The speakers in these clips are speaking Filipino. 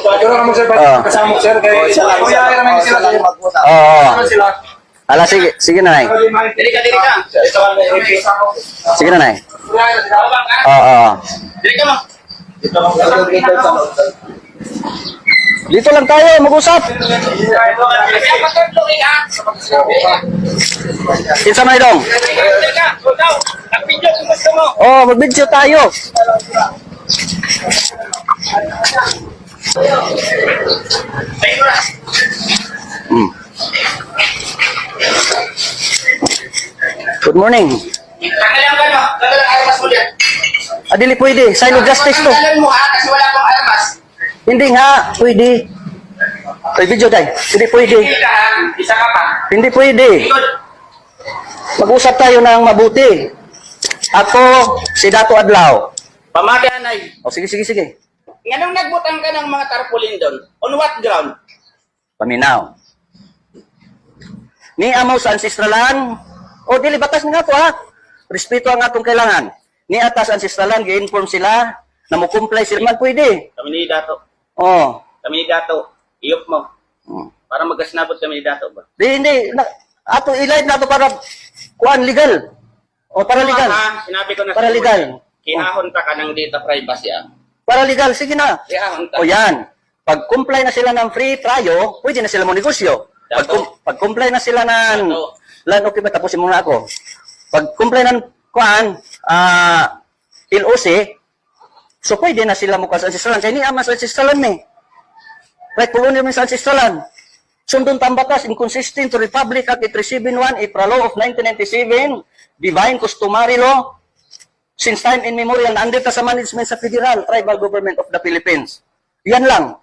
Siguro naman sir, kasama mo sir, kaya kuya naman sila sir. Oo. Sila. Ala, sige na, Nay. Dili ka. Sige na, Nay. Kuya sila. Oo. Dili ka mo. Dito lang tayo, mag-usap. Kinsa man idong? Oh, mag-video tayo. Good morning. Adili pwede, sign of justice to. Hindi nga, pwede. Ay, video tayo. Hindi pwede. Isa ka pa. Hindi pwede. Mag-usap tayo ng mabuti. Ako, si Dato Adlaw. Pamati anay. O, sige. Nganong nagbutang ka ng mga tarpaulin doon? On what ground? Paminaw. Ni amaw sa ancestralan. O, dili, batas nga to, ha? Respeto ang atong kailangan. Ni atas ancestralan, gi-inform sila na mo-comply sila man pwede. Kami ni Dato. O. Kami ni Dato. Iyok mo. Para magkasnabot kami ni Dato ba? Hindi. Ato, i-live na to para kuan legal. O, para legal. Sinabi ko na Para sa legal. Kinahon ka ng data privacy Para legal, sige na. Kinahon ka. O yan. Pag comply na sila ng free trial, pwede na sila mo negosyo. Pag comply na sila ng... Lan, okay ba? Tapusin muna ako. Pag comply ng kuan, LOC, so pwede na sila mo sa ancestralan. Kaya ni ama sa ancestralan me. Right, pulo naman sa ancestralan. Sundon tambatas, inconsistent to Republic Act 371, April Law of 1997, Divine Customary Law, since time immemorial, nandito sa management sa Federal Tribal Government of the Philippines. Yan lang.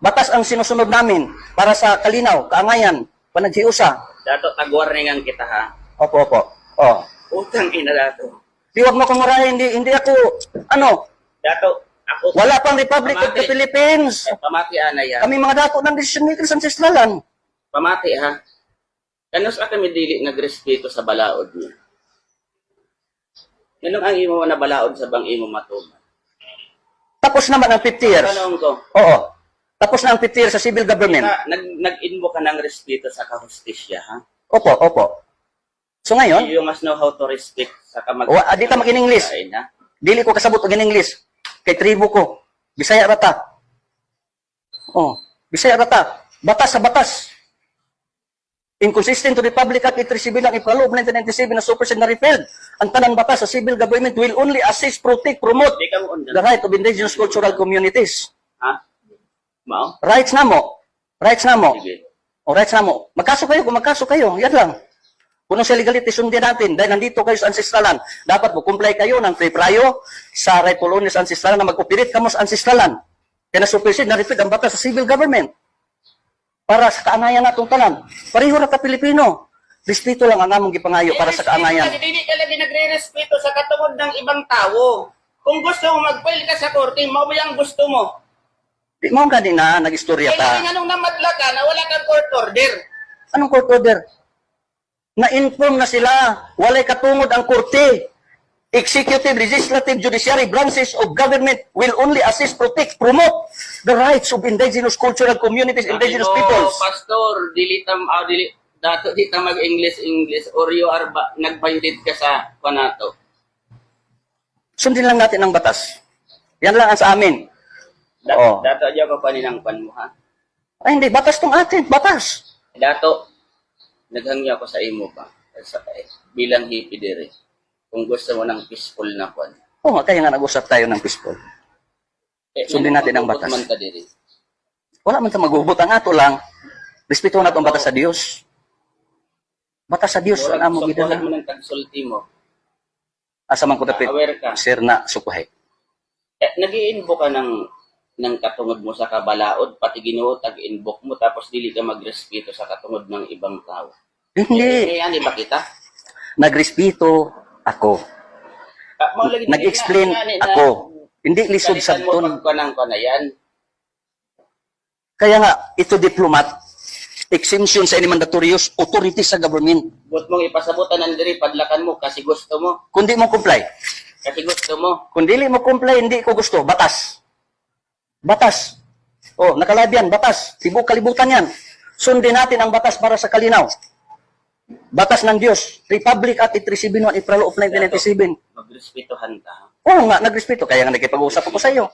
Batas ang sinusunod namin para sa kalinaw, kaangayan, panaghiusa. Dato, tag-warningan kita ha. Opo. Oh. Utang ina Dato. Di wag mo kumarahin, hindi ako, Dato, ako... wala pang Republic of the Philippines. Pamati anay ha. Kami mga dato ng decision makers ancestralan. Pamati ha. Kanos ka kami dili nagrespeto sa balaod niya. Ganun ang imo na balaod sa bang imo matuman. Tapos naman ang 50 years. Tanong ko, Oo. Tapos na ang 50 years sa civil government. nag-invoke ka ng respeto sa kahustisya ha? Opo. So ngayon, You must know how to respect sa di ka mag-in-English. ha? Dili ko kasabot og in-English. Kay tribo ko. Bisaya rata. Oh, Bisaya rata. Batas sa batas. Inconsistent to Republic Act 371 ng April of 1997 na supersede na repealed. Ang tanang batas sa civil government will only assist, protect, promote Di ka mo undan. the right of indigenous cultural communities. Ha? Mao? Rights na mo. Sige. O rights na mo. Magkaso kayo kung magkaso kayo. Yan lang. Kung sa legality, sundin natin. Dahil nandito kayo sa ancestralan. Dapat mo comply kayo ng free prayo sa rightful owners sa ancestralan na mag-operate ka mo sa ancestralan. Kaya na-supersede, na-repeat ang batas sa civil government. Para sa kaangayan natong tanan. Pareho ra ka Pilipino. Respeto lang ang among gipangayo para sa kaangayan. Hindi ka lagi nagre-respeto sa katungod ng ibang tao. Kung gusto mo mag-file ka sa korte, mo yung gusto mo. Di mo ganina, nag-istorya Kaya ta. anong namadla ka na wala kang court order. Anong court order? Na-inform na sila, walay katungod ang korte. Executive, legislative, judiciary branches of government will only assist, protect, promote the rights of indigenous cultural communities, indigenous peoples. Pastor, dato di ta mag-English or you are nag-binded ka sa panato. Sundin lang natin ang batas. Yan lang ang sa amin. Oo. Dato adya pa paninang pan mo ha. Ay hindi, batas tong atin, batas. Dato, naghangya ko sa imo pa bilang hippie dire. Kung gusto mo ng peaceful na kwan. Oo, kaya nga nag-usap tayo ng peaceful. Sundin natin ang batas. Man ka diri. Wala man ta magubot ang ato lang. Respeto na itong batas sa Diyos. Batas sa Diyos ang amo Sukuhin gidala. mo ng konsulti mo. Asa man ko dapit, Aware ka. sir na sukuhay. Nag-i-invoke ka ng katungod mo sa kabalaod, pati Ginoo tag-invoke mo, tapos dili ka magrespeto sa katungod ng ibang tao. Hindi. Yan, di ba kita? Nagrespeto ako. Nag-explain ako. Hindi lisod sa mo ton. pagkanang ko na yan. Kaya nga, ito diplomat, exemption sa any mandatorious authority sa government. But mong ipasabutan ng diri, padlakan mo kasi gusto mo. Kundi mo comply. Kasi gusto mo. Kung dili mo comply, hindi ko gusto. Batas. Batas. Oh, nakalive yan, batas. Tibok kalibutan yan. Sundin natin ang batas para sa kalinaw. Batas ng Diyos. Republic Act 371, April of 1997. Magrespetuhan ka. Ha? Oo nga, nagrespeto. Kaya nga nakipag-usap ako sa iyo.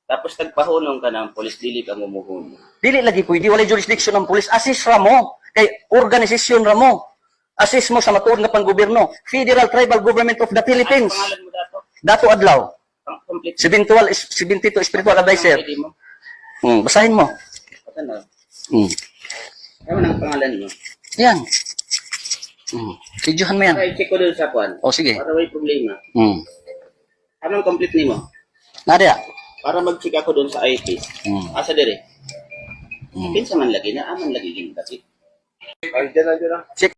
Tapos tagpahunong ka ng polis, dili ka mumuhunong. Dili lagi pwede. Wala jurisdiction ng pulis. Assist ra mo. Kay organisasyon ra mo. Assist mo sa matuod na panggobyerno. Federal Tribal Government of the Ano Philippines. pangalan mo dato? Dato Adlaw. Ang complete 72 Spiritual Advisor. pwede mo. Basahin mo. Ano? Hmm. Ano ang pangalan mo? Yan. Videohan mo yan. Ay, check ko dun sa kwan. O, sige. Para may problema. Hmm. Anong complete nimo? Nadia. Para mag-check ako dun sa IP. Asa dire? Hmm. Pinsa man lagi na, aman lagi ginagit. Check.